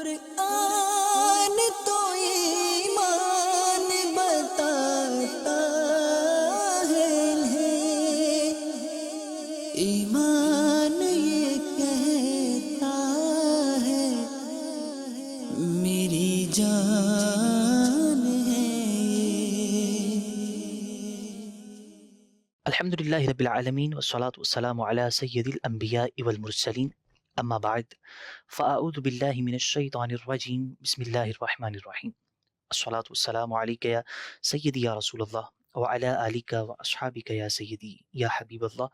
قرآن تو ایمان بتاتا ہے انہیں، ایمان یہ کہتا ہے میری جان ہے الحمدللہ رب العالمین والصلاة والسلام علی سید الانبیاء والمرسلین اما بعد فاعوذ باللہ من الشیطان الرجیم بسم اللہ الرحمن الرحیم الصلاة والسلام علیک یا سیدی یا رسول اللہ وعلی آلک واصحابک یا سیدی یا حبیب اللہ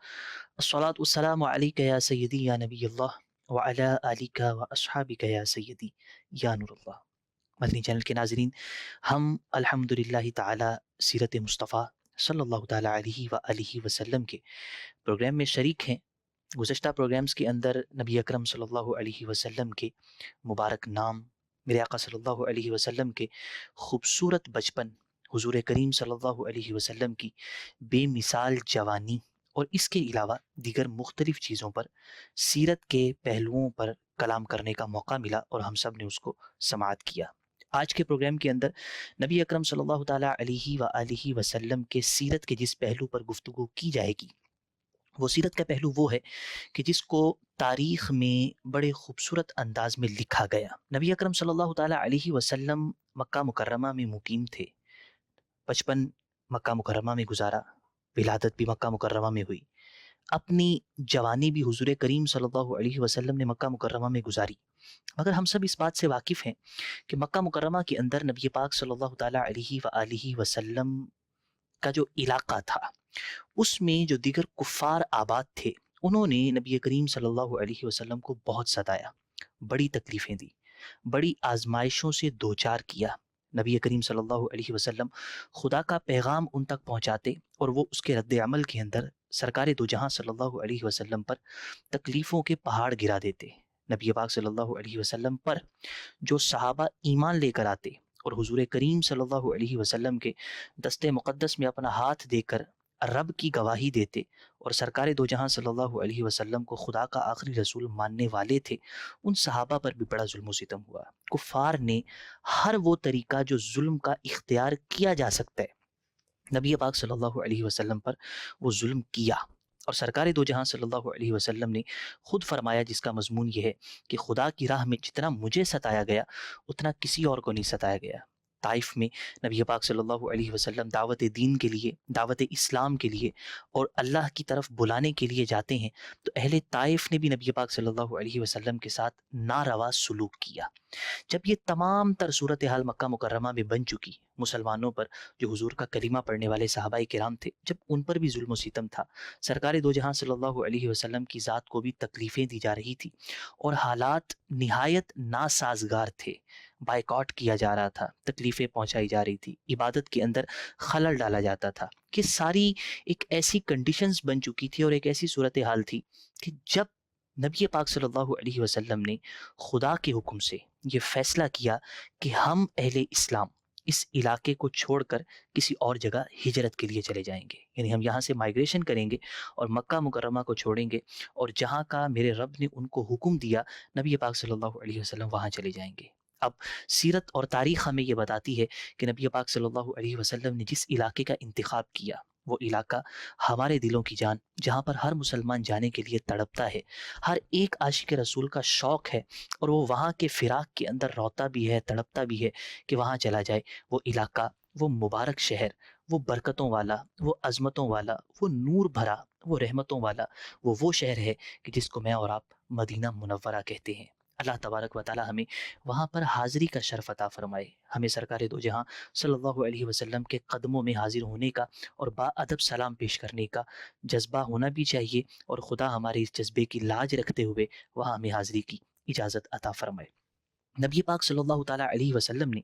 الصلاة والسلام علیک یا سیدی یا نبی اللہ وعلی آلک واصحابک یا سیدی یا نور اللہ۔ مدنی چینل کے ناظرین، ہم الحمدللہ تعالی سیرت مصطفیٰ صلی اللہ تعالیٰ علیہ وآلہ وسلم کے پروگرام میں شریک ہیں۔ گزشتہ پروگرامز کے اندر نبی اکرم صلی اللہ علیہ وسلم کے مبارک نام، میرے آقا صلی اللہ علیہ وسلم کے خوبصورت بچپن، حضور کریم صلی اللہ علیہ وسلم کی بے مثال جوانی اور اس کے علاوہ دیگر مختلف چیزوں پر، سیرت کے پہلوؤں پر کلام کرنے کا موقع ملا اور ہم سب نے اس کو سماعت کیا۔ آج کے پروگرام کے اندر نبی اکرم صلی اللہ تعالیٰ علیہ وآلہ وسلم کے سیرت کے جس پہلو پر گفتگو کی جائے گی، وہ سیرت کا پہلو وہ ہے کہ جس کو تاریخ میں بڑے خوبصورت انداز میں لکھا گیا۔ نبی اکرم صلی اللہ تعالیٰ علیہ وسلم مکہ مکرمہ میں مقیم تھے، بچپن مکہ مکرمہ میں گزارا، ولادت بھی مکہ مکرمہ میں ہوئی، اپنی جوانی بھی حضور کریم صلی اللہ علیہ وسلم نے مکہ مکرمہ میں گزاری۔ مگر ہم سب اس بات سے واقف ہیں کہ مکہ مکرمہ کے اندر نبی پاک صلی اللہ تعالیٰ علیہ وآلہ وسلم کا جو علاقہ تھا، اس میں جو دیگر کفار آباد تھے، انہوں نے نبی کریم صلی اللہ علیہ وسلم کو بہت ستایا، بڑی تکلیفیں دی، بڑی آزمائشوں سے دوچار کیا۔ نبی کریم صلی اللہ علیہ وسلم خدا کا پیغام ان تک پہنچاتے اور وہ اس کے رد عمل کے اندر سرکار دو جہاں صلی اللہ علیہ وسلم پر تکلیفوں کے پہاڑ گرا دیتے۔ نبی پاک صلی اللہ علیہ وسلم پر جو صحابہ ایمان لے کر آتے اور حضور کریم صلی اللہ علیہ وسلم کے دست مقدس میں اپنا ہاتھ دے کر رب کی گواہی دیتے اور سرکار دو جہاں صلی اللہ علیہ وسلم کو خدا کا آخری رسول ماننے والے تھے، ان صحابہ پر بھی بڑا ظلم و ستم ہوا۔ کفار نے ہر وہ طریقہ جو ظلم کا اختیار کیا جا سکتا ہے، نبی پاک صلی اللہ علیہ وسلم پر وہ ظلم کیا، اور سرکار دو جہاں صلی اللہ علیہ وسلم نے خود فرمایا، جس کا مضمون یہ ہے کہ خدا کی راہ میں جتنا مجھے ستایا گیا اتنا کسی اور کو نہیں ستایا گیا۔ طائف میں نبی پاک صلی اللہ علیہ وسلم دعوت دین کے لیے، دعوت اسلام کے لیے اور اللہ کی طرف بلانے کے لیے جاتے ہیں، تو اہل طائف نے بھی نبی پاک صلی اللہ علیہ وسلم کے ساتھ ناروا سلوک کیا۔ جب یہ تمام تر صورتحال مکہ مکرمہ میں بن چکی، مسلمانوں پر جو حضور کا کلمہ پڑھنے والے صحابہ کرام تھے، جب ان پر بھی ظلم و ستم تھا، سرکار دو جہاں صلی اللہ علیہ وسلم کی ذات کو بھی تکلیفیں دی جا رہی تھی اور حالات نہایت ناسازگار تھے، بائیکاٹ کیا جا رہا تھا، تکلیفیں پہنچائی جا رہی تھی، عبادت کے اندر خلل ڈالا جاتا تھا، کہ ساری ایک ایسی کنڈیشنز بن چکی تھی اور ایک ایسی صورتحال تھی کہ جب نبی پاک صلی اللہ علیہ وسلم نے خدا کے حکم سے یہ فیصلہ کیا کہ ہم اہل اسلام اس علاقے کو چھوڑ کر کسی اور جگہ ہجرت کے لیے چلے جائیں گے، یعنی ہم یہاں سے مائگریشن کریں گے اور مکہ مکرمہ کو چھوڑیں گے اور جہاں کا میرے رب نے ان کو حکم دیا نبی پاک صلی اللہ علیہ وسلم وہاں چلے جائیں گے۔ اب سیرت اور تاریخ ہمیں یہ بتاتی ہے کہ نبی پاک صلی اللہ علیہ وسلم نے جس علاقے کا انتخاب کیا، وہ علاقہ ہمارے دلوں کی جان، جہاں پر ہر مسلمان جانے کے لیے تڑپتا ہے، ہر ایک عاشق رسول کا شوق ہے اور وہ وہاں کے فراق کے اندر روتا بھی ہے، تڑپتا بھی ہے کہ وہاں چلا جائے۔ وہ علاقہ، وہ مبارک شہر، وہ برکتوں والا، وہ عظمتوں والا، وہ نور بھرا، وہ رحمتوں والا، وہ شہر ہے کہ جس کو میں اور آپ مدینہ منورہ کہتے ہیں۔ اللہ تبارک و تعالی ہمیں وہاں پر حاضری کا شرف عطا فرمائے، ہمیں سرکار دو جہاں صلی اللہ علیہ وسلم کے قدموں میں حاضر ہونے کا اور با ادب سلام پیش کرنے کا جذبہ ہونا بھی چاہیے، اور خدا ہمارے اس جذبے کی لاج رکھتے ہوئے وہاں ہمیں حاضری کی اجازت عطا فرمائے۔ نبی پاک صلی اللہ تعالیٰ علیہ وسلم نے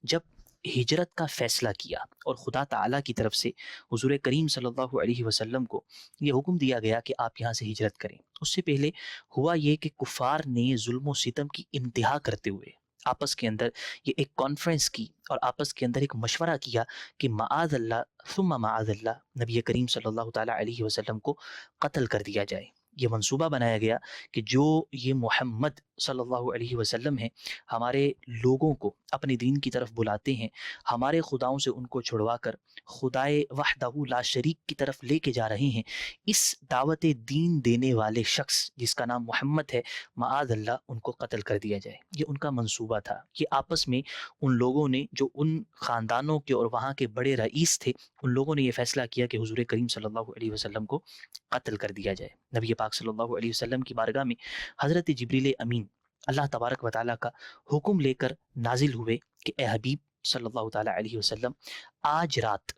جب ہجرت کا فیصلہ کیا اور خدا تعالیٰ کی طرف سے حضور کریم صلی اللہ علیہ وسلم کو یہ حکم دیا گیا کہ آپ یہاں سے ہجرت کریں، اس سے پہلے ہوا یہ کہ کفار نے ظلم و ستم کی انتہا کرتے ہوئے آپس کے اندر یہ ایک کانفرنس کی اور آپس کے اندر ایک مشورہ کیا کہ معاذ اللہ ثم معاذ اللہ، نبی کریم صلی اللہ تعالیٰ علیہ وسلم کو قتل کر دیا جائے۔ یہ منصوبہ بنایا گیا کہ جو یہ محمد صلی اللہ علیہ وسلم ہیں، ہمارے لوگوں کو اپنے دین کی طرف بلاتے ہیں، ہمارے خداؤں سے ان کو چھڑوا کر خدائے وحدہ لا شریک کی طرف لے کے جا رہے ہیں، اس دعوت دین دینے والے شخص جس کا نام محمد ہے، معاذ اللہ ان کو قتل کر دیا جائے۔ یہ ان کا منصوبہ تھا۔ یہ آپس میں ان لوگوں نے جو ان خاندانوں کے اور وہاں کے بڑے رئیس تھے، ان لوگوں نے یہ فیصلہ کیا کہ حضور کریم صلی اللہ علیہ وسلم کو قتل کر دیا جائے۔ نبی پاک صلی اللہ علیہ وسلم کی بارگاہ میں حضرت جبریل امین اللہ تبارک و تعالیٰ کا حکم لے کر نازل ہوئے کہ اے حبیب صلی اللہ تعالیٰ علیہ وسلم، آج رات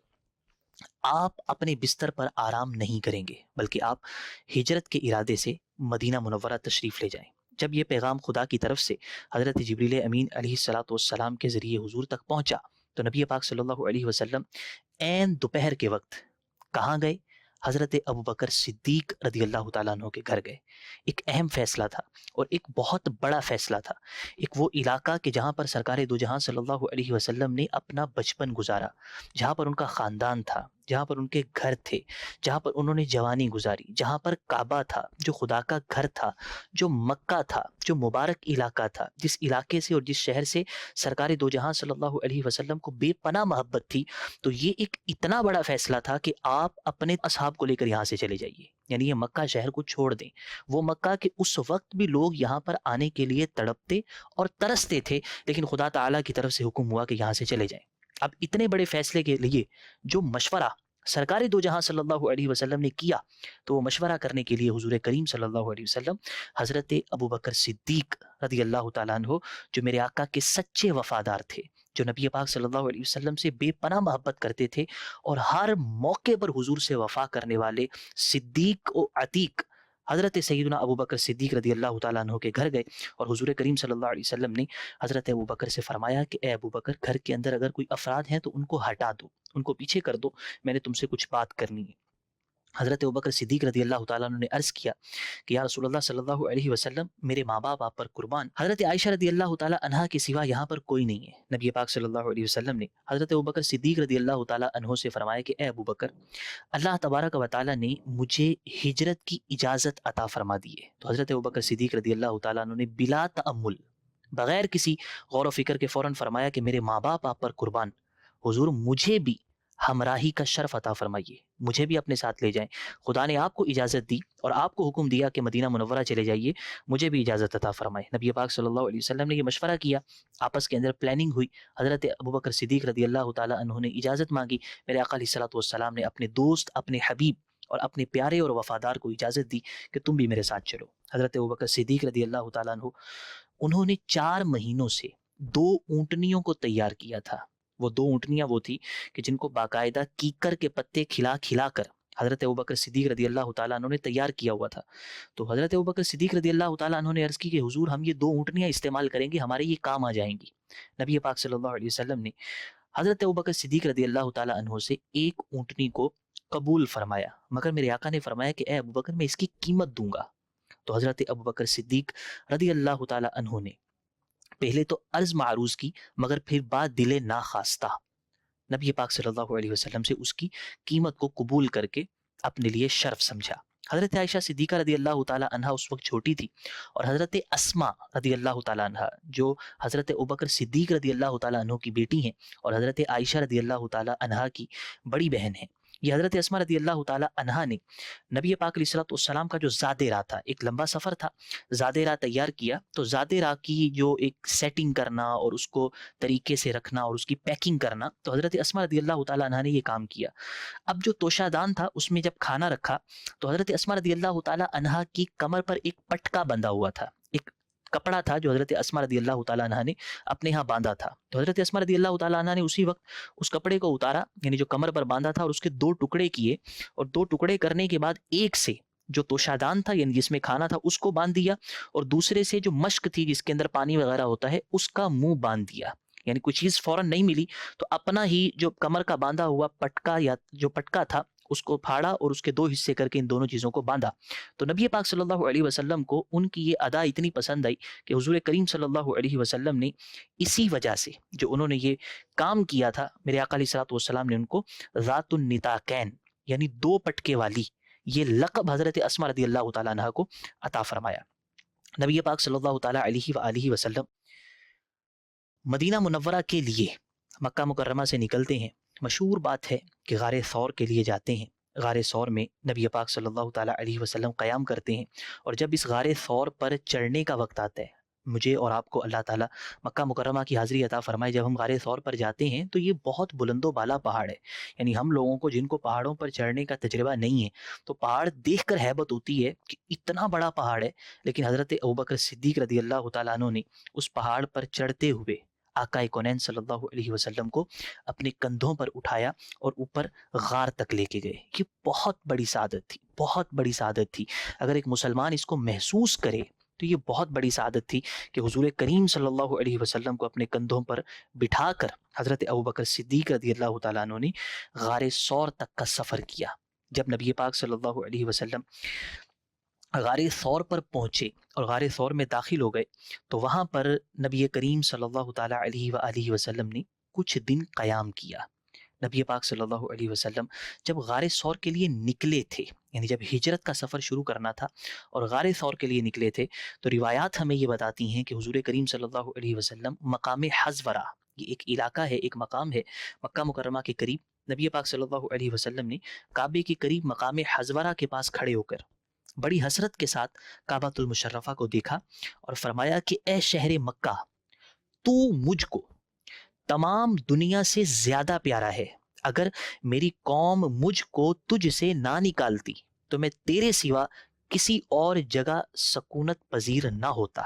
آپ اپنے بستر پر آرام نہیں کریں گے، بلکہ آپ ہجرت کے ارادے سے مدینہ منورہ تشریف لے جائیں۔ جب یہ پیغام خدا کی طرف سے حضرت جبریل امین علیہ السلام کے ذریعے حضور تک پہنچا تو نبی پاک صلی اللہ علیہ وسلم عین دوپہر کے وقت کہاں گئے؟ حضرت ابوبکر صدیق رضی اللہ تعالیٰ عنہ کے گھر گئے۔ ایک اہم فیصلہ تھا اور ایک بہت بڑا فیصلہ تھا، ایک وہ علاقہ کہ جہاں پر سرکار دو جہاں صلی اللہ علیہ وسلم نے اپنا بچپن گزارا، جہاں پر ان کا خاندان تھا، جہاں پر ان کے گھر تھے، جہاں پر انہوں نے جوانی گزاری، جہاں پر کعبہ تھا جو خدا کا گھر تھا، جو مکہ تھا جو مبارک علاقہ تھا، جس علاقے سے اور جس شہر سے سرکار دو جہاں صلی اللہ علیہ وسلم کو بے پناہ محبت تھی۔ تو یہ ایک اتنا بڑا فیصلہ تھا کہ آپ اپنے اصحاب کو لے کر یہاں سے چلے جائیے، یعنی یہ مکہ شہر کو چھوڑ دیں۔ وہ مکہ کے اس وقت بھی لوگ یہاں پر آنے کے لیے تڑپتے اور ترستے تھے، لیکن خدا تعالیٰ کی طرف سے حکم ہوا کہ یہاں سے چلے جائیں۔ اب اتنے بڑے فیصلے کے لیے جو مشورہ سرکار دو جہاں صلی اللہ علیہ وسلم نے کیا، تو وہ مشورہ کرنے کے لیے حضور کریم صلی اللہ علیہ وسلم حضرت ابوبکر صدیق رضی اللہ تعالیٰ عنہ جو میرے آقا کے سچے وفادار تھے، جو نبی پاک صلی اللہ علیہ وسلم سے بے پناہ محبت کرتے تھے اور ہر موقع پر حضور سے وفا کرنے والے صدیق و عتیق حضرت سیدنا ابوبکر صدیق رضی اللہ تعالیٰ عنہ کے گھر گئے، اور حضور کریم صلی اللہ علیہ وسلم نے حضرت ابوبکر سے فرمایا کہ اے ابوبکر، گھر کے اندر اگر کوئی افراد ہیں تو ان کو ہٹا دو، ان کو پیچھے کر دو، میں نے تم سے کچھ بات کرنی ہے۔ حضرت ابوبکر صدیق رضی اللہ تعالیٰ عنہ نے عرض کیا کہ یا رسول اللہ صلی اللہ علیہ وسلم، میرے ماں باپ آپ پر قربان، حضرت عائشہ رضی اللہ تعالیٰ عنہا کے سوا یہاں پر کوئی نہیں ہے۔ نبی پاک صلی اللہ علیہ وسلم نے حضرت ابوبکر صدیق رضی اللہ تعالیٰ عنہ سے فرمایا کہ اے ابوبکر، اللہ تبارک و تعالیٰ نے مجھے ہجرت کی اجازت عطا فرما دی ہے۔ تو حضرت ابوبکر صدیق رضی اللہ تعالیٰ عنہ نے بلا تأمل، بغیر کسی غور و فکر کے فوراً فرمایا کہ میرے ماں باپ آپ پر قربان، حضور مجھے بھی ہمراہی کا شرف عطا فرمائیے، مجھے بھی اپنے ساتھ لے جائیں۔ خدا نے آپ کو اجازت دی اور آپ کو حکم دیا کہ مدینہ منورہ چلے جائیے، مجھے بھی اجازت عطا فرمائے۔ نبی پاک صلی اللہ علیہ وسلم نے یہ مشورہ کیا، آپس کے اندر پلاننگ ہوئی، حضرت ابوبکر صدیق رضی اللہ تعالیٰ عنہ نے اجازت مانگی، میرے آقا علیہ الصلوۃ والسلام نے اپنے دوست، اپنے حبیب اور اپنے پیارے اور وفادار کو اجازت دی کہ تم بھی میرے ساتھ چلو۔ حضرت ابوبکر صدیق رضی اللہ تعالیٰ عنہ انہوں نے 4 مہینوں سے 2 اونٹنیوں کو تیار کیا تھا۔ وہ 2 اونٹنیاں وہ تھی کہ جن کو باقاعدہ کیکر کے پتے کھلا کھلا کر حضرت ابوبکر صدیق رضی اللہ تعالیٰ عنہ نے تیار کیا ہوا تھا۔ تو حضرت ابوبکر صدیق رضی اللہ تعالیٰ عنہ نے عرض کی کہ حضور، ہم یہ 2 اونٹنیاں استعمال کریں گے، ہمارے یہ کام آ جائیں گی۔ نبی پاک صلی اللہ علیہ وسلم نے حضرت ابوبکر صدیق رضی اللہ تعالیٰ عنہ سے 1 اونٹنی کو قبول فرمایا، مگر میرے آقا نے فرمایا کہ اے ابوبکر، میں اس کی قیمت دوں گا۔ تو حضرت ابوبکر صدیق رضی اللہ تعالیٰ عنہ نے پہلے تو عرض معروض کی، مگر پھر بعد دل ناخواستہ نبی پاک صلی اللہ علیہ وسلم سے اس کی قیمت کو قبول کر کے اپنے لیے شرف سمجھا۔ حضرت عائشہ صدیقہ رضی اللہ تعالیٰ عنہا اس وقت چھوٹی تھی، اور حضرت اسماء رضی اللہ تعالیٰ عنہا جو حضرت ابوبکر صدیق رضی اللہ تعالیٰ عنہ کی بیٹی ہیں اور حضرت عائشہ رضی اللہ تعالیٰ عنہا کی بڑی بہن ہیں، یہ حضرت اسماء رضی اللہ تعالیٰ عنہا نے نبی پاک علیہ الصلوۃ والسلام کا جو زاد راہ تھا، ایک لمبا سفر تھا، زاد راہ تیار کیا، تو زاد راہ کی جو ایک سیٹنگ کرنا اور اس کو طریقے سے رکھنا اور اس کی پیکنگ کرنا، تو حضرت اسماء رضی اللہ تعالیٰ عنہا نے یہ کام کیا۔ اب جو توشہ دان تھا اس میں جب کھانا رکھا تو حضرت اسماء رضی اللہ تعالیٰ عنہا کی کمر پر ایک پٹکا بندھا ہوا تھا، ایک کپڑا تھا جو حضرت اسماء رضی اللہ تعالیٰ عنہا نے اپنے ہاں باندھا تھا۔ تو حضرت اسماء رضی اللہ تعالیٰ عنہا نے اسی وقت اس کپڑے کو اتارا، یعنی جو کمر پر باندھا تھا، اور اس کے 2 ٹکڑے کیے، اور 2 ٹکڑے کرنے کے بعد ایک سے جو توشادان تھا، یعنی جس میں کھانا تھا، اس کو باندھ دیا، اور دوسرے سے جو مشک تھی جس کے اندر پانی وغیرہ ہوتا ہے، اس کا منہ باندھ دیا۔ یعنی کوئی چیز فوراً نہیں ملی تو اپنا ہی جو کمر کا باندھا ہوا پٹکا یا جو پٹکا تھا اس کو پھاڑا اور اس کے 2 حصے کر کے ان دونوں چیزوں کو باندھا۔ تو نبی پاک صلی اللہ علیہ وسلم کو ان کی یہ ادا اتنی پسند آئی کہ حضور کریم صلی اللہ علیہ وسلم نے اسی وجہ سے جو انہوں نے یہ کام کیا تھا، میرے آقا علیہ الصلوۃ والسلام نے ان کو ذات النطاقین یعنی 2 پٹکے والی یہ لقب حضرت اسماء رضی اللہ تعالیٰ عنہا کو عطا فرمایا۔ نبی پاک صلی اللہ تعالیٰ علیہ وآلہ وسلم مدینہ منورہ کے لیے مکہ مکرمہ سے نکلتے ہیں. مشہور بات ہے کہ غار ثور کے لیے جاتے ہیں. غار ثور میں نبی پاک صلی اللہ تعالیٰ علیہ وسلم قیام کرتے ہیں، اور جب اس غار ثور پر چڑھنے کا وقت آتا ہے، مجھے اور آپ کو اللہ تعالیٰ مکہ مکرمہ کی حاضری عطا فرمائے، جب ہم غار ثور پر جاتے ہیں تو یہ بہت بلند و بالا پہاڑ ہے. یعنی ہم لوگوں کو جن کو پہاڑوں پر چڑھنے کا تجربہ نہیں ہے تو پہاڑ دیکھ کر ہیبت ہوتی ہے کہ اتنا بڑا پہاڑ ہے، لیکن حضرت ابوبکر صدیق رضی اللہ تعالیٰ عنہ نے اس پہاڑ پر چڑھتے ہوئے آقا کونین صلی اللہ علیہ وسلم کو اپنے کندھوں پر اٹھایا اور اوپر غار تک لے کے گئے. یہ بہت بڑی سعادت تھی، بہت بڑی سعادت تھی. اگر ایک مسلمان اس کو محسوس کرے تو یہ بہت بڑی سعادت تھی کہ حضور کریم صلی اللہ علیہ وسلم کو اپنے کندھوں پر بٹھا کر حضرت ابوبکر صدیق رضی اللہ تعالیٰ عنہ نے غار ثور تک کا سفر کیا. جب نبی پاک صلی اللہ علیہ وسلم غار ثور پر پہنچے اور غار ثور میں داخل ہو گئے تو وہاں پر نبی کریم صلی اللہ تعالیٰ علیہ وآلہ وسلم نے کچھ دن قیام کیا. نبی پاک صلی اللہ علیہ وسلم جب غار ثور کے لیے نکلے تھے، یعنی جب ہجرت کا سفر شروع کرنا تھا اور غار ثور کے لیے نکلے تھے، تو روایات ہمیں یہ بتاتی ہیں کہ حضور کریم صلی اللہ علیہ وسلم مقام حزورہ، یہ ایک علاقہ ہے، ایک مقام ہے مکہ مکرمہ کے قریب، نبی پاک صلی اللہ علیہ وسلم نے کعبے کے قریب مقام حزورہ کے پاس کھڑے ہو کر بڑی حسرت کے ساتھ کعبۃ المشرفہ کو دیکھا اور فرمایا کہ اے شہر مکہ، تو مجھ کو تمام دنیا سے زیادہ پیارا ہے. اگر میری قوم مجھ کو تجھ سے نہ نکالتی تو میں تیرے سوا کسی اور جگہ سکونت پذیر نہ ہوتا.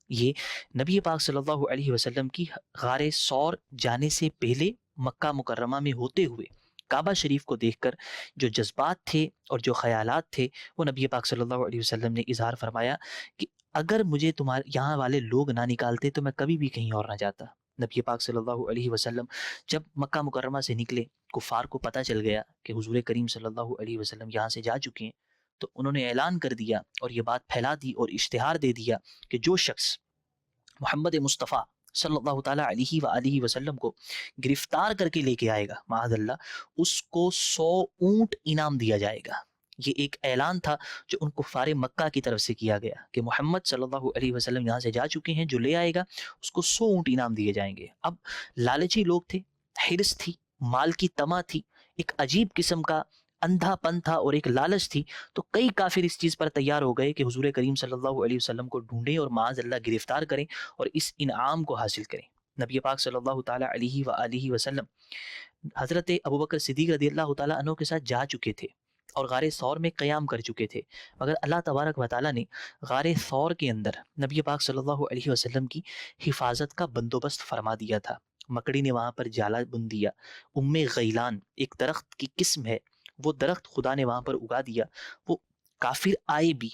یہ نبی پاک صلی اللہ علیہ وسلم کی غار ثور جانے سے پہلے مکہ مکرمہ میں ہوتے ہوئے کعبہ شریف کو دیکھ کر جو جذبات تھے اور جو خیالات تھے وہ نبی پاک صلی اللہ علیہ وسلم نے اظہار فرمایا کہ اگر مجھے تمہارے یہاں والے لوگ نہ نکالتے تو میں کبھی بھی کہیں اور نہ جاتا. نبی پاک صلی اللہ علیہ وسلم جب مکہ مکرمہ سے نکلے، کفار کو پتہ چل گیا کہ حضور کریم صلی اللہ علیہ وسلم یہاں سے جا چکے ہیں، تو انہوں نے اعلان کر دیا اور یہ بات پھیلا دی اور اشتہار دے دیا کہ جو شخص محمد مصطفیٰ صلی اللہ تعالیٰ علیہ وآلہ وسلم کو گرفتار کر کے لے کے آئے گا، معاذ اللہ، اس کو 100 اونٹ انعام دیا جائے گا. یہ ایک اعلان تھا جو ان کفار مکہ کی طرف سے کیا گیا کہ محمد صلی اللہ علیہ وسلم یہاں سے جا چکے ہیں، جو لے آئے گا اس کو 100 اونٹ انعام دیے جائیں گے. اب لالچی لوگ تھے، حرص تھی، مال کی طمع تھی، ایک عجیب قسم کا اندھا پن تھا اور ایک لالچ تھی، تو کئی کافر اس چیز پر تیار ہو گئے کہ حضور کریم صلی اللہ علیہ وسلم کو ڈھونڈیں اور معاذ اللہ گرفتار کریں اور اس انعام کو حاصل کریں. نبی پاک صلی اللہ تعالیٰ علیہ وآلہ وسلم حضرت ابوبکر صدیق رضی اللہ تعالیٰ عنہ کے ساتھ جا چکے تھے اور غار ثور میں قیام کر چکے تھے، مگر اللہ تبارک و تعالیٰ نے غار ثور کے اندر نبی پاک صلی اللہ علیہ وسلم کی حفاظت کا بندوبست فرما دیا تھا. مکڑی نے وہاں پر جالا بن دیا. غیلان ایک درخت کی قسم ہے، وہ درخت خدا نے وہاں پر اگا دیا. وہ کافر آئے بھی،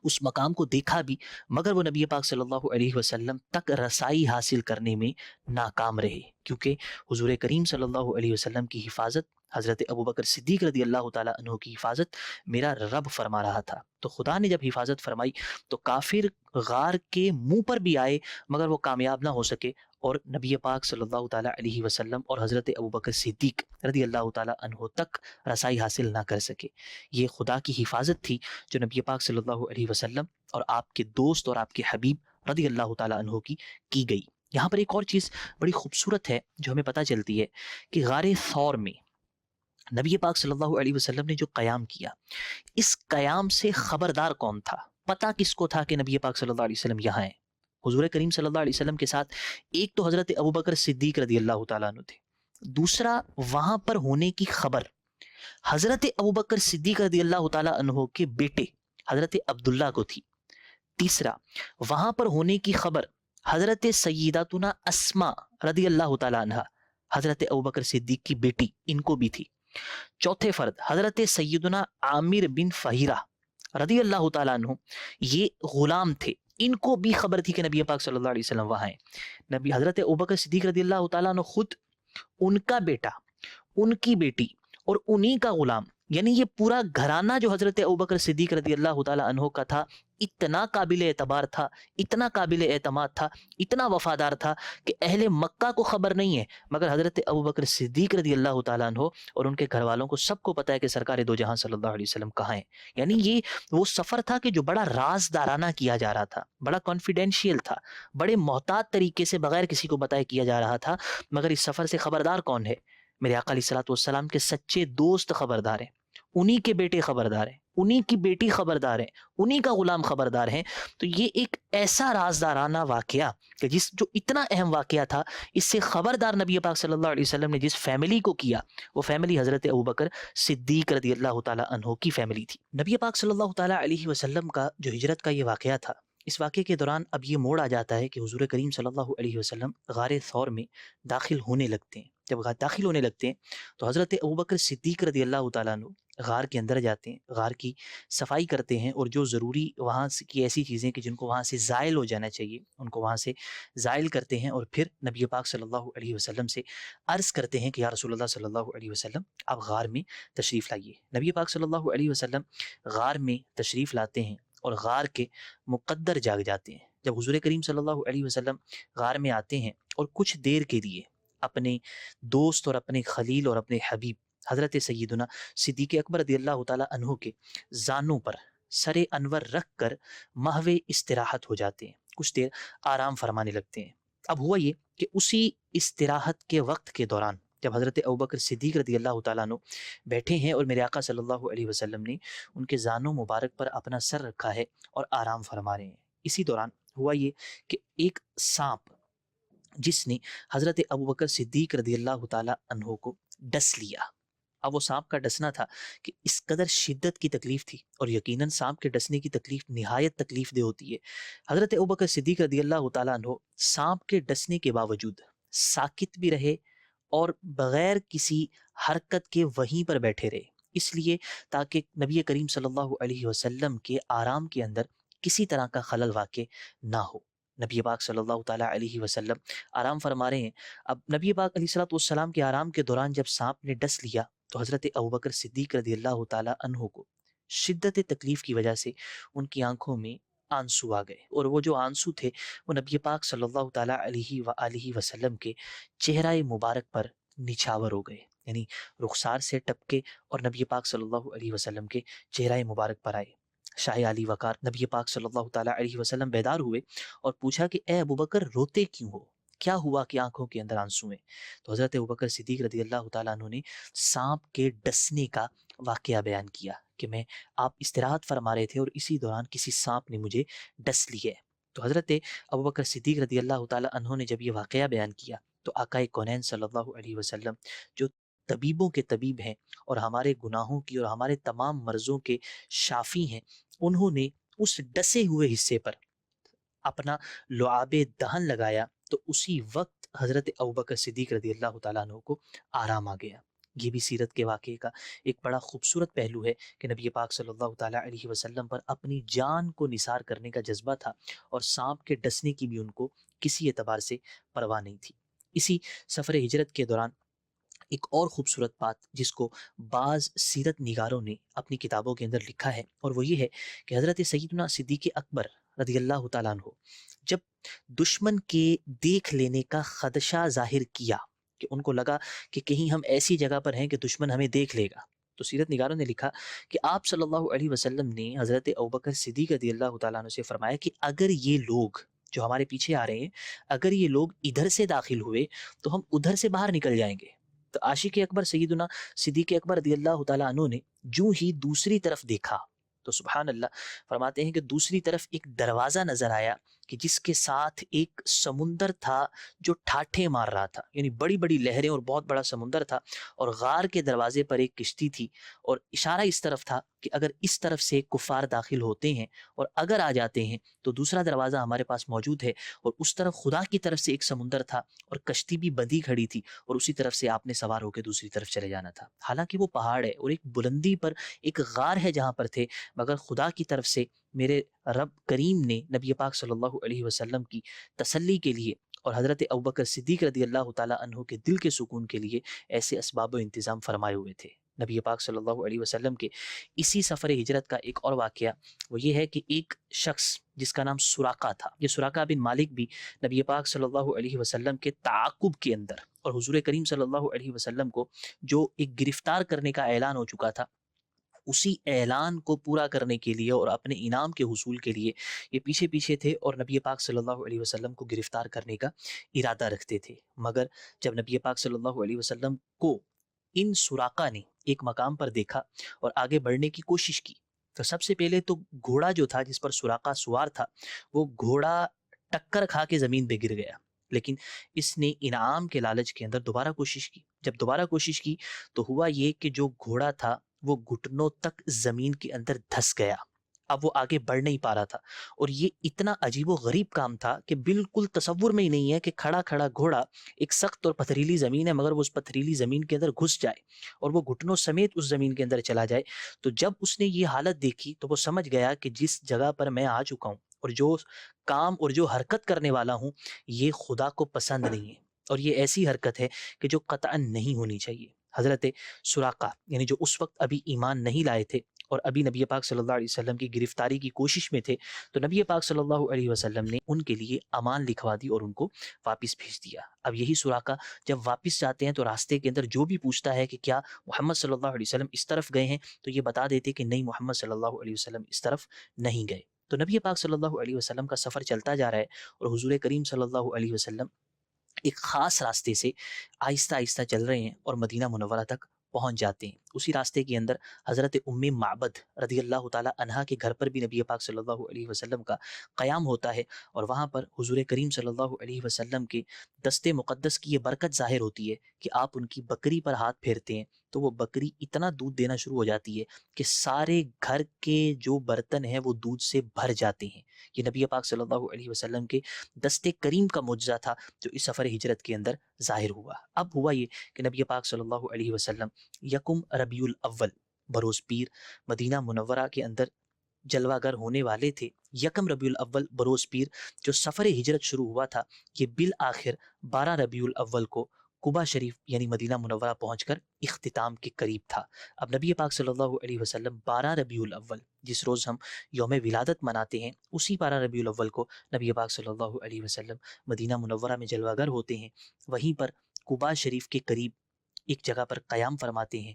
اس مقام کو دیکھا بھی، مگر وہ نبی پاک صلی اللہ علیہ وسلم تک رسائی حاصل کرنے میں ناکام رہے، کیونکہ حضور کریم صلی اللہ علیہ وسلم کی حفاظت، حضرت ابوبکر صدیق رضی اللہ تعالیٰ عنہ کی حفاظت میرا رب فرما رہا تھا. تو خدا نے جب حفاظت فرمائی تو کافر غار کے منہ پر بھی آئے مگر وہ کامیاب نہ ہو سکے اور نبی پاک صلی اللہ تعالیٰ علیہ وسلم اور حضرت ابوبکر صدیق رضی اللہ تعالیٰ عنہ تک رسائی حاصل نہ کر سکے. یہ خدا کی حفاظت تھی جو نبی پاک صلی اللہ علیہ وسلم اور آپ کے دوست اور آپ کے حبیب رضی اللہ تعالیٰ عنہ کی گئی. یہاں پر ایک اور چیز بڑی خوبصورت ہے جو ہمیں پتہ چلتی ہے کہ غار ثور میں نبی پاک صلی اللہ علیہ وسلم نے جو قیام کیا، اس قیام سے خبردار کون تھا؟ پتہ کس کو تھا کہ نبی پاک صلی اللہ علیہ وسلم یہاں ہیں؟ حضور کریم صلی اللہ علیہ وسلم کے ساتھ ایک تو حضرت ابوبکر صدیق رضی اللہ تعالیٰ عنہ تھے، دوسرا وہاں پر ہونے کی خبر حضرت ابوبکر صدیق رضی اللہ تعالیٰ عنہ کے بیٹے حضرت عبداللہ کو تھی، تیسرا وہاں پر ہونے کی خبر حضرت سیداتنا اسماء رضی اللہ تعالیٰ عنہ حضرت ابوبکر صدیق کی بیٹی ان کو بھی تھی، چوتھے فرد حضرت سیدنا عامر بن فہیرہ رضی اللہ تعالیٰ عنہ، یہ غلام تھے، ان کو بھی خبر تھی کہ نبی پاک صلی اللہ علیہ وسلم وہاں ہیں. نبی حضرت ابوبکر صدیق رضی اللہ تعالیٰ عنہ خود، ان کا بیٹا، ان کی بیٹی اور انہی کا غلام یعنی یہ پورا گھرانہ جو حضرت ابوبکر صدیق رضی اللہ تعالیٰ عنہ کا تھا اتنا قابل اعتبار تھا، اتنا قابل اعتماد تھا، اتنا وفادار تھا کہ اہل مکہ کو خبر نہیں ہے، مگر حضرت ابوبکر صدیق رضی اللہ تعالیٰ عنہ اور ان کے گھر والوں کو سب کو پتہ ہے کہ سرکار دو جہاں صلی اللہ علیہ وسلم کہاں ہیں۔ یعنی یہ وہ سفر تھا کہ جو بڑا رازدارانہ کیا جا رہا تھا، بڑا کانفیڈینشیل تھا، بڑے محتاط طریقے سے بغیر کسی کو بتائے کیا جا رہا تھا، مگر اس سفر سے خبردار کون ہے؟ میرے آقا علیہ الصلوۃ والسلام کے سچے دوست خبردار ہیں، انہی کے بیٹے خبردار ہیں، انہی کی بیٹی خبردار ہے، انہی کا غلام خبردار ہے۔ تو یہ ایک ایسا رازدارانہ واقعہ کہ جو اتنا اہم واقعہ تھا، اس سے خبردار نبی پاک صلی اللہ علیہ وسلم نے جس فیملی کو کیا، وہ فیملی حضرت ابوبکر صدیق رضی اللہ تعالیٰ عنہ کی فیملی تھی۔ نبی پاک صلی اللہ تعالیٰ علیہ وسلم کا جو ہجرت کا یہ واقعہ تھا، اس واقعے کے دوران اب یہ موڑ آ جاتا ہے کہ حضور کریم صلی اللہ علیہ وسلم غار ثور میں داخل ہونے لگتے ہیں۔ جب داخل ہونے لگتے ہیں تو حضرت ابوبکر صدیق رضی اللہ تعالیٰ عنہ غار کے اندر جاتے ہیں، غار کی صفائی کرتے ہیں، اور جو ضروری وہاں کی ایسی چیزیں کہ جن کو وہاں سے زائل ہو جانا چاہیے ان کو وہاں سے زائل کرتے ہیں، اور پھر نبی پاک صلی اللہ علیہ وسلم سے عرض کرتے ہیں کہ یا رسول اللہ صلی اللہ علیہ وسلم آپ غار میں تشریف لائیے۔ نبی پاک صلی اللہ علیہ وسلم غار میں تشریف لاتے ہیں اور غار کے مقدر جاگ جاتے ہیں۔ جب حضور کریم صلی اللہ علیہ وسلم غار میں آتے ہیں اور کچھ دیر کے لیے اپنے دوست اور اپنے خلیل اور اپنے حبیب حضرت سیدنا صدیق اکبر رضی اللہ تعالیٰ عنہ کے زانوں پر سر انور رکھ کر محو استراحت ہو جاتے ہیں، کچھ دیر آرام فرمانے لگتے ہیں۔ اب ہوا یہ کہ اسی استراحت کے وقت کے دوران جب حضرت ابوبکر صدیق رضی اللہ تعالیٰ عنہ بیٹھے ہیں اور میرے آقا صلی اللہ علیہ وسلم نے ان کے زانوں مبارک پر اپنا سر رکھا ہے اور آرام فرما رہے ہیں، اسی دوران ہوا یہ کہ ایک سانپ جس نے حضرت ابوبکر صدیق رضی اللہ تعالیٰ عنہ کو ڈس لیا۔ اب وہ سانپ کا ڈسنا تھا کہ اس قدر شدت کی تکلیف تھی، اور یقیناً سانپ کے ڈسنے کی تکلیف نہایت تکلیف دہ ہوتی ہے۔ حضرت ابوبکر صدیق رضی اللہ تعالیٰ عنہ سانپ کے ڈسنے کے باوجود ساکت بھی رہے اور بغیر کسی حرکت کے وہیں پر بیٹھے رہے، اس لیے تاکہ نبی کریم صلی اللہ علیہ وسلم کے آرام کے اندر کسی طرح کا خلل واقع نہ ہو۔ نبی پاک صلی اللہ تعالیٰ علیہ وسلم آرام فرما رہے ہیں۔ اب نبی پاک علیہ الصلوۃ والسلام کے آرام کے دوران جب سانپ نے ڈس لیا تو حضرت ابوبکر صدیق رضی اللہ تعالیٰ عنہ کو شدت تکلیف کی وجہ سے ان کی آنکھوں میں آنسو آ گئے، اور وہ جو آنسو تھے وہ نبی پاک صلی اللہ تعالیٰ علیہ وآلہ وسلم کے چہرہ مبارک پر نچھاور ہو گئے، یعنی رخسار سے ٹپکے اور نبی پاک صلی اللہ علیہ وسلم کے چہرہ مبارک پر آئے۔ شاہ علی وقار نبی پاک صلی اللہ تعالیٰ علیہ وسلم بیدار ہوئے اور پوچھا کہ اے ابوبکر روتے کیوں ہو، کیا ہوا کہ آنکھوں کے اندر آنسو ہیں؟ تو حضرت ابوبکر صدیق رضی اللہ تعالیٰ عنہ نے سانپ کے ڈسنے کا واقعہ بیان کیا کہ میں آپ استراحت فرما رہے تھے اور اسی دوران کسی سانپ نے مجھے ڈس لی ہے۔ تو حضرت ابوبکر صدیق رضی اللہ تعالیٰ عنہ نے جب یہ واقعہ بیان کیا تو آقا کونین صلی اللہ علیہ وسلم جو طبیبوں کے طبیب ہیں اور ہمارے گناہوں کی اور ہمارے تمام مرضوں کے شافی ہیں، انہوں نے اس ڈسے ہوئے حصے پر اپنا لعاب دہن لگایا تو اسی وقت حضرت ابوبکر صدیق رضی اللہ تعالیٰ عنہ کو آرام آ گیا۔ یہ بھی سیرت کے واقعے کا ایک بڑا خوبصورت پہلو ہے کہ نبی پاک صلی اللہ تعالیٰ علیہ وسلم پر اپنی جان کو نثار کرنے کا جذبہ تھا، اور سانپ کے ڈسنے کی بھی ان کو کسی اعتبار سے پرواہ نہیں تھی۔ اسی سفر ہجرت کے دوران ایک اور خوبصورت بات جس کو بعض سیرت نگاروں نے اپنی کتابوں کے اندر لکھا ہے، اور وہ یہ ہے کہ حضرت سیدنا صدیق اکبر رضی اللہ تعالیٰ عنہ جب دشمن کے دیکھ لینے کا خدشہ ظاہر کیا کہ ان کو لگا کہ کہیں ہم ایسی جگہ پر ہیں کہ دشمن ہمیں دیکھ لے گا، تو سیرت نگاروں نے لکھا کہ آپ صلی اللہ علیہ وسلم نے حضرت ابوبکر صدیق رضی اللہ تعالیٰ عنہ سے فرمایا کہ اگر یہ لوگ جو ہمارے پیچھے آ رہے ہیں، اگر یہ لوگ ادھر سے داخل ہوئے تو ہم ادھر سے باہر نکل جائیں گے۔ تو عاشق اکبر سیدنا صدیق اکبر رضی اللہ تعالیٰ عنہ نے جو ہی دوسری طرف دیکھا تو سبحان اللہ فرماتے ہیں کہ دوسری طرف ایک دروازہ نظر آیا کہ جس کے ساتھ ایک سمندر تھا جو ٹھاٹھے مار رہا تھا، یعنی بڑی بڑی لہریں اور بہت بڑا سمندر تھا، اور غار کے دروازے پر ایک کشتی تھی، اور اشارہ اس طرف تھا کہ اگر اس طرف سے کفار داخل ہوتے ہیں اور اگر آ جاتے ہیں تو دوسرا دروازہ ہمارے پاس موجود ہے، اور اس طرف خدا کی طرف سے ایک سمندر تھا اور کشتی بھی بندھی کھڑی تھی، اور اسی طرف سے آپ نے سوار ہو کے دوسری طرف چلے جانا تھا۔ حالانکہ وہ پہاڑ ہے اور ایک بلندی پر ایک غار ہے جہاں پر تھے، مگر خدا کی طرف سے میرے رب کریم نے نبی پاک صلی اللہ علیہ وسلم کی تسلی کے لیے اور حضرت ابوبکر صدیق رضی اللہ تعالیٰ عنہ کے دل کے سکون کے لیے ایسے اسباب و انتظام فرمائے ہوئے تھے۔ نبی پاک صلی اللہ علیہ وسلم کے اسی سفر ہجرت کا ایک اور واقعہ وہ یہ ہے کہ ایک شخص جس کا نام سراقہ تھا، یہ سراقہ بن مالک بھی نبی پاک صلی اللہ علیہ وسلم کے تعاقب کے اندر اور حضور کریم صلی اللہ علیہ وسلم کو جو ایک گرفتار کرنے کا اعلان ہو چکا تھا، اسی اعلان کو پورا کرنے کے لیے اور اپنے انعام کے حصول کے لیے یہ پیچھے پیچھے تھے اور نبی پاک صلی اللہ علیہ وسلم کو گرفتار کرنے کا ارادہ رکھتے تھے۔ مگر جب نبی پاک صلی اللہ علیہ وسلم کو ان سراقہ نے ایک مقام پر دیکھا اور آگے بڑھنے کی کوشش کی تو سب سے پہلے تو گھوڑا جو تھا جس پر سراقہ سوار تھا وہ گھوڑا ٹکر کھا کے زمین پہ گر گیا، لیکن اس نے انعام کے لالچ کے اندر دوبارہ کوشش کی۔ جب دوبارہ کوشش کی تو ہوا یہ کہ جو گھوڑا تھا وہ گھٹنوں تک زمین کے اندر دھس گیا، اب وہ آگے بڑھ نہیں پا رہا تھا، اور یہ اتنا عجیب و غریب کام تھا کہ بالکل تصور میں ہی نہیں ہے کہ کھڑا کھڑا گھوڑا ایک سخت اور پتھریلی زمین ہے مگر وہ اس پتھریلی زمین کے اندر گھس جائے اور وہ گھٹنوں سمیت اس زمین کے اندر چلا جائے۔ تو جب اس نے یہ حالت دیکھی تو وہ سمجھ گیا کہ جس جگہ پر میں آ چکا ہوں اور جو کام اور جو حرکت کرنے والا ہوں یہ خدا کو پسند نہیں ہے، اور یہ ایسی حرکت ہے کہ جو قطعاً نہیں ہونی چاہیے۔ حضرت سراقہ یعنی جو اس وقت ابھی ایمان نہیں لائے تھے اور ابھی نبی پاک صلی اللہ علیہ وسلم کی گرفتاری کی کوشش میں تھے، تو نبی پاک صلی اللہ علیہ وسلم نے ان کے لیے امان لکھوا دی اور ان کو واپس بھیج دیا۔ اب یہی سراقہ جب واپس جاتے ہیں تو راستے کے اندر جو بھی پوچھتا ہے کہ کیا محمد صلی اللہ علیہ وسلم اس طرف گئے ہیں، تو یہ بتا دیتے کہ نہیں، محمد صلی اللہ علیہ وسلم اس طرف نہیں گئے۔ تو نبی پاک صلی اللہ علیہ وسلم کا سفر چلتا جا رہا ہے اور حضور کریم صلی اللہ علیہ وسلم ایک خاص راستے سے آہستہ آہستہ چل رہے ہیں اور مدینہ منورہ تک پہنچ جاتے ہیں۔ اسی راستے کے اندر حضرت ام معبد رضی اللہ تعالیٰ عنہا کے گھر پر بھی نبی پاک صلی اللہ علیہ وسلم کا قیام ہوتا ہے، اور وہاں پر حضور کریم صلی اللہ علیہ وسلم کے دست مقدس کی یہ برکت ظاہر ہوتی ہے کہ آپ ان کی بکری پر ہاتھ پھیرتے ہیں تو وہ بکری اتنا دودھ دینا شروع ہو جاتی ہے کہ سارے گھر کے جو برتن ہیں وہ دودھ سے بھر جاتے ہیں۔ یہ نبی پاک صلی اللہ علیہ وسلم کے دست کریم کا معجزہ تھا جو اس سفر ہجرت کے اندر ظاہر ہوا۔ اب ہوا یہ کہ نبی پاک صلی اللہ علیہ وسلم یکم ربیع الاول بروز پیر مدینہ منورہ کے اندر جلوہ گر ہونے والے تھے۔ یکم ربیع الاول بروز پیر جو سفر ہجرت شروع ہوا تھا یہ بالآخر 12 ربیع الاول کو قباء شریف یعنی مدینہ منورہ پہنچ کر اختتام کے قریب تھا۔ اب نبی پاک صلی اللہ علیہ وسلم 12 ربیع الاول جس روز ہم یوم ولادت مناتے ہیں، اسی 12 ربیع الاول کو نبی پاک صلی اللہ علیہ وسلم مدینہ منورہ میں جلوہ گر ہوتے ہیں۔ وہیں پر قباء شریف کے قریب ایک جگہ پر قیام فرماتے ہیں۔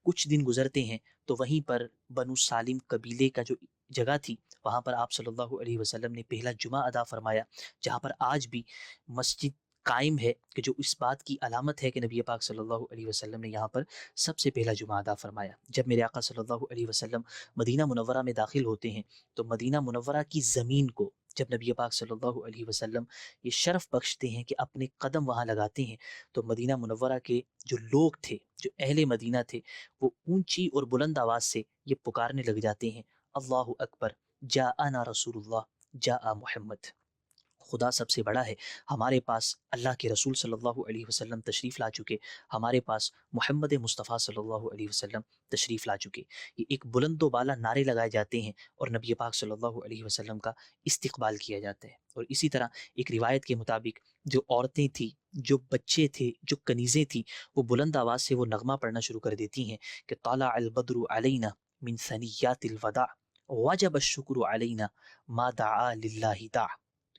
کچھ دن گزرتے ہیں تو وہیں پر بنو سالم قبیلے کا جو جگہ تھی وہاں پر آپ صلی اللہ علیہ وسلم نے پہلا جمعہ ادا فرمایا، جہاں پر آج بھی مسجد قائم ہے کہ جو اس بات کی علامت ہے کہ نبی پاک صلی اللہ علیہ وسلم نے یہاں پر سب سے پہلا جمعہ ادا فرمایا۔ جب میرے آقا صلی اللہ علیہ وسلم مدینہ منورہ میں داخل ہوتے ہیں تو مدینہ منورہ کی زمین کو جب نبی پاک صلی اللہ علیہ وسلم یہ شرف بخشتے ہیں کہ اپنے قدم وہاں لگاتے ہیں تو مدینہ منورہ کے جو لوگ تھے، جو اہل مدینہ تھے، وہ اونچی اور بلند آواز سے یہ پکارنے لگ جاتے ہیں، اللہ اکبر، جاءنا رسول اللہ، جاء محمد، خدا سب سے بڑا ہے، ہمارے پاس اللہ کے رسول صلی اللہ علیہ وسلم تشریف لا چکے، ہمارے پاس محمد مصطفیٰ صلی اللہ علیہ وسلم تشریف لا چکے۔ یہ ایک بلند و بالا نعرے لگائے جاتے ہیں اور نبی پاک صلی اللہ علیہ وسلم کا استقبال کیا جاتا ہے۔ اور اسی طرح ایک روایت کے مطابق جو عورتیں تھیں، جو بچے تھے، جو کنیزیں تھیں، وہ بلند آواز سے وہ نغمہ پڑھنا شروع کر دیتی ہیں کہ طلع البدر علینا من ثنیات الوداع وجب الشکر علینا ما دعا للہ داع۔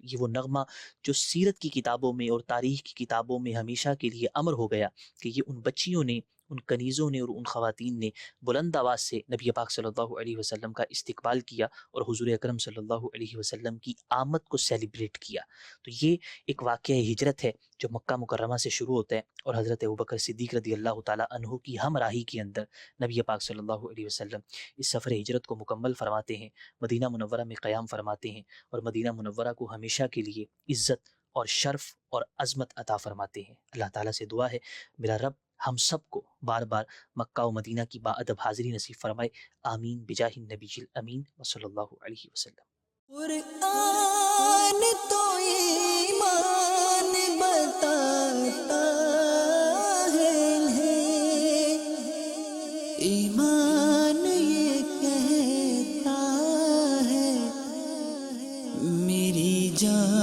یہ وہ نغمہ جو سیرت کی کتابوں میں اور تاریخ کی کتابوں میں ہمیشہ کے لیے امر ہو گیا کہ یہ ان بچیوں نے، ان کنیزوں نے اور ان خواتین نے بلند آواز سے نبی پاک صلی اللہ علیہ وسلم کا استقبال کیا اور حضور اکرم صلی اللہ علیہ وسلم کی آمد کو سیلیبریٹ کیا۔ تو یہ ایک واقعہ ہجرت ہے جو مکہ مکرمہ سے شروع ہوتا ہے اور حضرت ابوبکر صدیق رضی اللہ تعالیٰ عنہ کی ہم راہی کے اندر نبی پاک صلی اللہ علیہ وسلم اس سفر ہجرت کو مکمل فرماتے ہیں، مدینہ منورہ میں قیام فرماتے ہیں اور مدینہ منورہ کو ہمیشہ کے لیے عزت اور شرف اور عظمت عطا فرماتے ہیں۔ اللہ تعالیٰ سے دعا ہے میرا رب ہم سب کو بار بار مکہ و مدینہ کی باادب حاضری نصیب فرمائے، آمین بجاہ النبی الامین وصلی اللہ علیہ وسلم۔ قرآن تو ایمان بتاتا ہے انہیں، ایمان یہ کہتا ہے میری جان